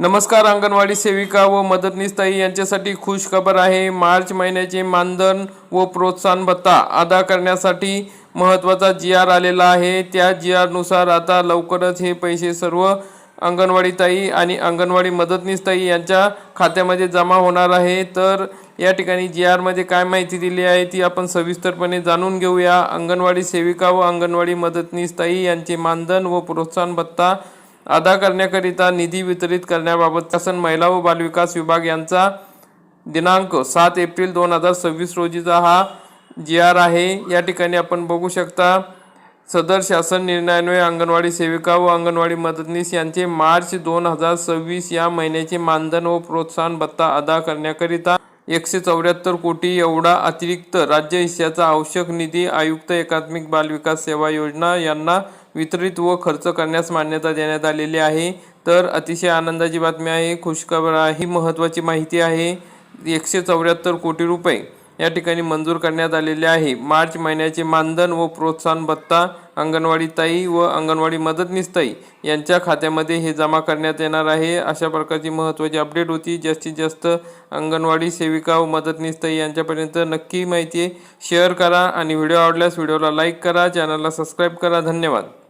नमस्कार. अंगणवाडी सेविका व मदतनीस ताई यांच्यासाठी खुश खबर आहे. मार्च महिन्याचे मानधन व प्रोत्साहन भत्ता अदा करण्यासाठी महत्त्वाचा जी.आर. आलेला आहे. त्या जी.आर. नुसार आता लवकरच हे पैसे सर्व अंगणवाडी ताई आणि अंगणवाडी मदतनीस ताई यांच्या खात्यामध्ये जमा होणार आहे. तर या ठिकाणी जी.आर. मध्ये काय माहिती दिली आहे ती आपण सविस्तरपणे जाणून घेऊया. अंगणवाडी सेविका व अंगणवाडी मदतनीस ताई यांचे मानधन व प्रोत्साहन भत्ता अदा करण्याकरिता निधी वितरित करण्याबाबत शासन महिला व बालविकास विभाग यांचा दिनांक 7 एप्रिल 2026 रोजीचा हा जी.आर. आहे. या ठिकाणी आपण बघू शकता, सदर शासन निर्णयान्वये अंगणवाडी सेविका व अंगणवाडी मदतनीस यांचे मार्च 2026 या महिन्याचे मानधन व प्रोत्साहन भत्ता अदा करण्याकरिता 174 कोटी एवढा अतिरिक्त राज्य हिस्साचा आवश्यक निधी आयुक्त एकात्मिक बालविकास सेवा योजना यांना वितरित व खर्च करण्यास मान्यता देण्यात आलेली आहे. तर अतिशय आनंदाची बातमी आहे, खुशखबर आहे, ही महत्त्वाची माहिती आहे. 174 कोटी रुपये या ठिकाणी मंजूर करण्यात आलेले आहे. मार्च महिन्याचे मानधन व प्रोत्साहन भत्ता अंगणवाडी ताई व अंगणवाडी मदतनीस ताई यांच्या खात्यामध्ये हे जमा करण्यात येणार आहे. अशा प्रकारची महत्त्वाची अपडेट होती. जास्तीत जास्त अंगणवाडी सेविका व मदतनीस ताई यांच्यापर्यंत नक्की माहिती शेअर करा आणि व्हिडिओ आवडल्यास व्हिडिओला लाईक करा, चॅनलला सबस्क्राईब करा. धन्यवाद.